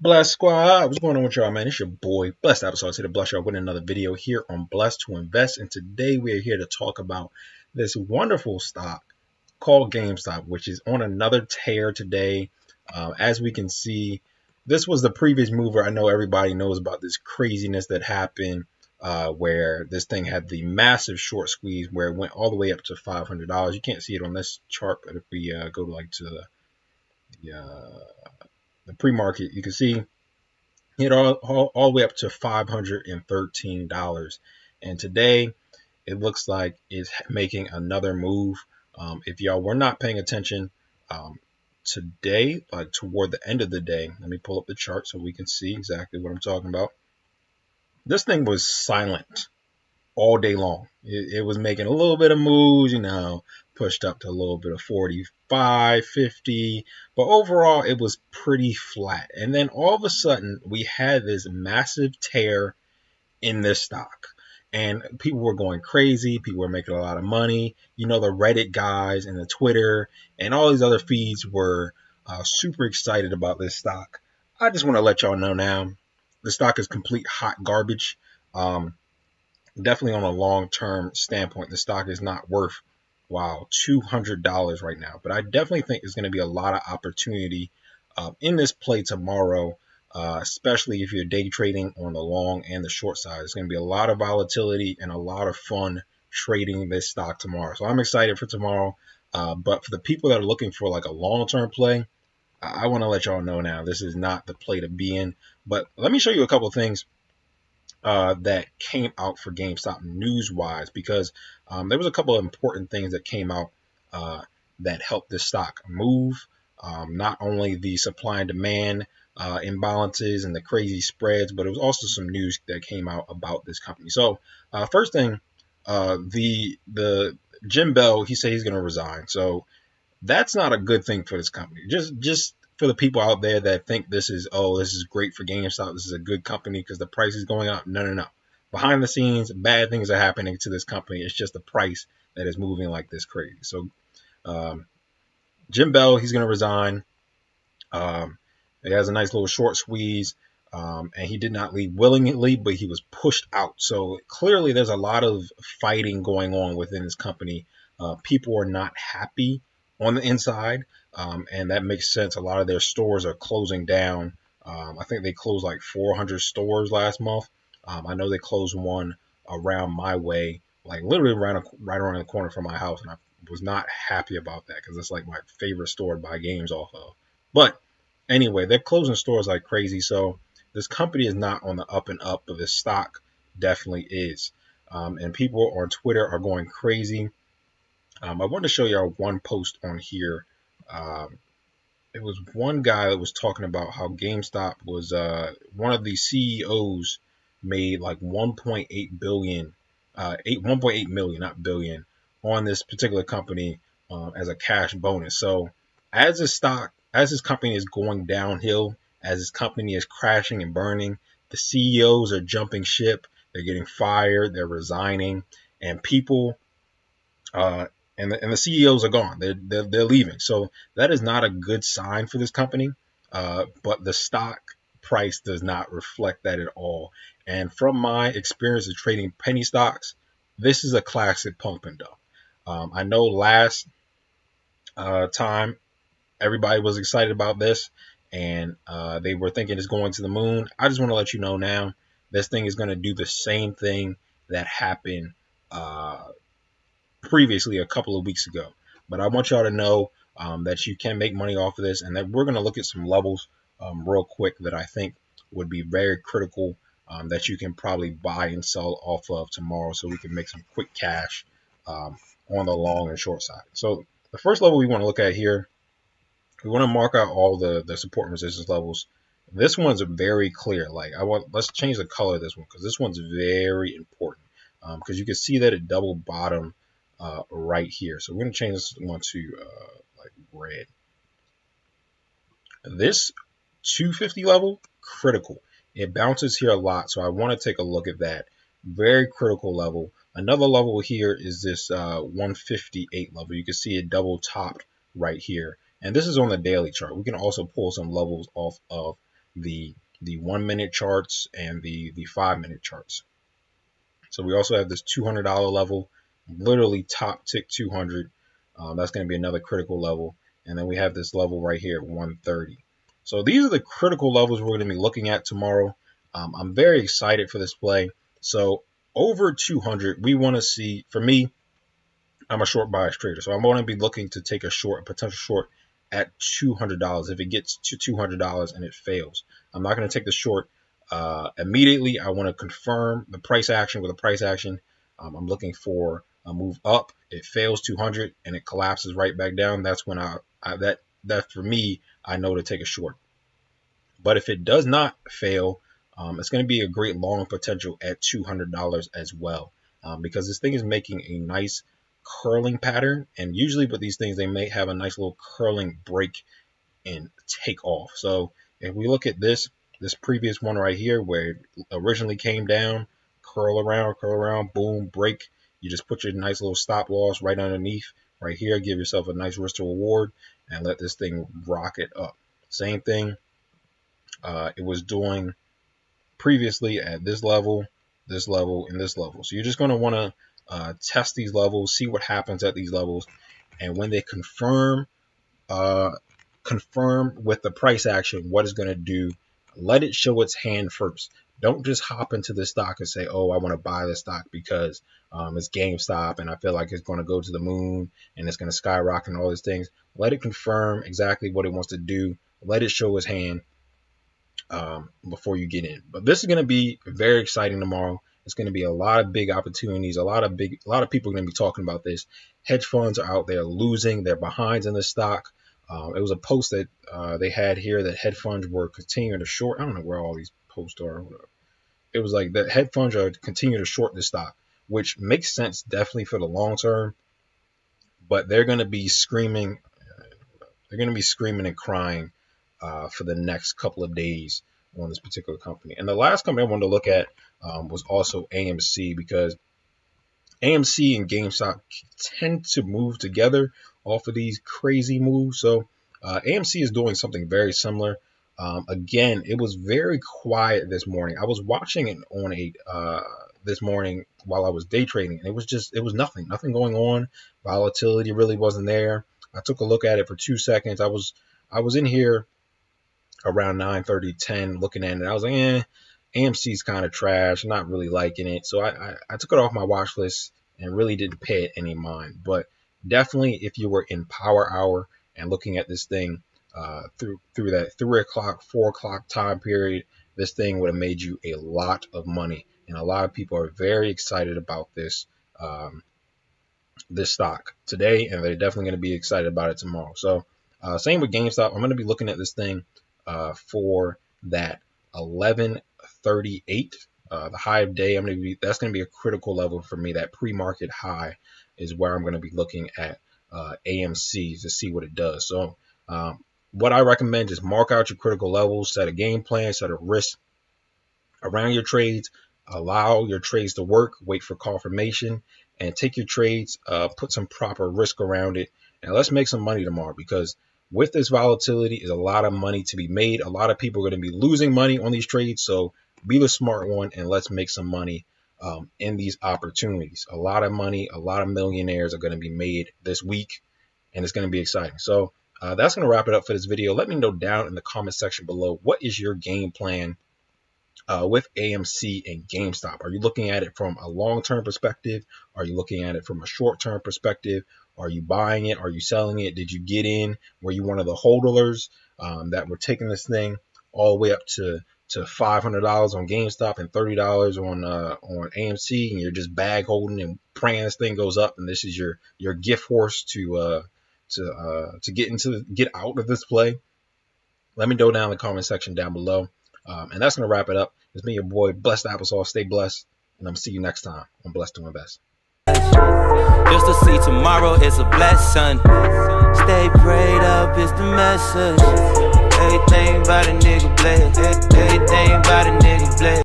Bless Squad, what's going on with y'all, man? It's your boy, Blessed Applesauce, here to bless y'all with another video here on Blessed to Invest. And today we are here to talk about this wonderful stock called GameStop, which is on another tear today. As we can see, this was the previous mover. I know everybody knows about this craziness that happened where this thing had the massive short squeeze where it went all the way up to $500. You can't see it on this chart, but if we go to the pre-market, you can see hit all the way up to $513. And today it looks like it's making another move. If y'all were not paying attention today, like toward the end of the day, let me pull up the chart so we can see exactly what I'm talking about. This thing was silent all day long. It was making a little bit of moves, pushed up to a little bit of 45, 50, but overall it was pretty flat. And then all of a sudden we had this massive tear in this stock. And people were going crazy. People were making a lot of money. The Reddit guys and the Twitter and all these other feeds were super excited about this stock. I just want to let y'all know now, the stock is complete hot garbage. Definitely on a long-term standpoint, the stock is not worth, $200 right now. But I definitely think there's going to be a lot of opportunity in this play tomorrow, especially if you're day trading on the long and the short side. It's going to be a lot of volatility and a lot of fun trading this stock tomorrow. So I'm excited for tomorrow. But for the people that are looking for like a long-term play, I want to let y'all know now, this is not the play to be in. But let me show you a couple of things that came out for GameStop news-wise, because there was a couple of important things that came out that helped this stock move. Not only the supply and demand imbalances and the crazy spreads, but it was also some news that came out about this company. So first thing, the Jim Bell, he said he's going to resign. So that's not a good thing for this company. Just for the people out there that think this is great for GameStop, this is a good company because the price is going up. No. Behind the scenes, bad things are happening to this company. It's just the price that is moving like this crazy. So Jim Bell, he's going to resign. He has a nice little short squeeze, and he did not leave willingly, but he was pushed out. So clearly there's a lot of fighting going on within this company. People are not happy on the inside, and that makes sense. A lot of their stores are closing down. I think they closed like 400 stores last month. I know they closed one around my way, like literally right around the corner from my house, and I was not happy about that because it's like my favorite store to buy games off of. But anyway, they're closing stores like crazy, so this company is not on the up and up, but this stock definitely is. And people on Twitter are going crazy. I wanted to show y'all one post on here. It was one guy that was talking about how GameStop was one of the CEOs made like 1.8 billion, 1.8 million, not billion, on this particular company as a cash bonus. So as this company is going downhill, as this company is crashing and burning, the CEOs are jumping ship. They're getting fired. They're resigning, and people and the CEOs are gone. They're leaving. So that is not a good sign for this company. But the stock price does not reflect that at all. And from my experience of trading penny stocks, this is a classic pump and dump. I know last time everybody was excited about this, and they were thinking it's going to the moon. I just want to let you know now, this thing is going to do the same thing that happened previously a couple of weeks ago. But I want y'all to know that you can make money off of this, and that we're going to look at some levels real quick that I think would be very critical that you can probably buy and sell off of tomorrow, so we can make some quick cash on the long and short side. So the first level we want to look at here, we want to mark out all the support and resistance levels. This one's very clear. Let's change the color of this one, because this one's very important, because you can see that it double bottom right here. So we're going to change this one to like red. This 250 level, critical. It bounces here a lot, so I want to take a look at that. Very critical level. Another level here is this 158 level. You can see it double topped right here. And this is on the daily chart. We can also pull some levels off of the 1 minute charts and the 5 minute charts. So we also have this $200 level, literally top tick 200. That's going to be another critical level. And then we have this level right here at 130. So these are the critical levels we're going to be looking at tomorrow. I'm very excited for this play. So over 200, we want to see, for me, I'm a short bias trader. So I'm going to be looking to take a short, a potential short at $200 if it gets to $200 and it fails. I'm not going to take the short immediately. I want to confirm the price action with a price action. I'm looking for a move up. It fails 200 and it collapses right back down. That's when that for me, I know to take a short. But if it does not fail, it's going to be a great long potential at $200 as well, because this thing is making a nice curling pattern. And usually with these things, they may have a nice little curling break and take off. So if we look at this previous one right here, where it originally came down, curl around, boom, break. You just put your nice little stop loss right underneath right here. Give yourself a nice risk to reward and let this thing rocket up. Same thing it was doing previously at this level, and this level. So you're just going to want to test these levels, see what happens at these levels, and when they confirm with the price action what it's going to do, let it show its hand first. Don't just hop into the stock and say, oh, I want to buy this stock because it's GameStop and I feel like it's going to go to the moon and it's going to skyrocket and all these things. Let it confirm exactly what it wants to do. Let it show its hand before you get in. But this is going to be very exciting tomorrow. It's going to be a lot of big opportunities. A lot of people are going to be talking about this. Hedge funds are out there losing. They're behind in the stock. It was a post that they had here that hedge funds were continuing to short. I don't know where all these posts are. It was like that hedge funds are continuing to short the stock, which makes sense definitely for the long term. But they're going to be screaming. They're going to be screaming and crying for the next couple of days on this particular company. And the last company I wanted to look at was also AMC, because AMC and GameStop tend to move together off of these crazy moves. So AMC is doing something very similar. Again, it was very quiet this morning. I was watching it on this morning while I was day trading, and it was nothing going on. Volatility really wasn't there. I took a look at it for 2 seconds. I was in here around 9:30, 10 looking at it. I was like, AMC's kind of trash. I'm not really liking it. So I took it off my watch list and really didn't pay it any mind. But definitely, if you were in power hour and looking at this thing through that 3 o'clock, 4 o'clock time period, this thing would have made you a lot of money. And a lot of people are very excited about this stock today, and they're definitely going to be excited about it tomorrow. So same with GameStop. I'm going to be looking at this thing for that 1138, the high of day. That's going to be a critical level for me. That pre-market high is where I'm going to be looking at AMC to see what it does. So what I recommend is mark out your critical levels, set a game plan, set a risk around your trades, allow your trades to work, wait for confirmation, and take your trades, put some proper risk around it, and let's make some money tomorrow, because with this volatility is a lot of money to be made. A lot of people are going to be losing money on these trades. So be the smart one and let's make some money in these opportunities. A lot of money, a lot of millionaires are going to be made this week, and it's going to be exciting. So that's going to wrap it up for this video. Let me know down in the comment section below, what is your game plan with AMC and GameStop? Are you looking at it from a long-term perspective? Are you looking at it from a short-term perspective? Are you buying it? Are you selling it? Did you get in? Were you one of the hodlers that were taking this thing all the way up to $500 on GameStop and $30 on AMC, and you're just bag holding and praying this thing goes up, and this is your gift horse to get out of this play? Let me know down in the comment section down below. And that's going to wrap it up. It's me, your boy, Blessed Applesauce. Stay blessed, and I'm see you next time on Blessed to Invest. Just to see tomorrow is a blessing. Stay prayed up is the message. Everything about a nigga blessed. Everything about a nigga blessed.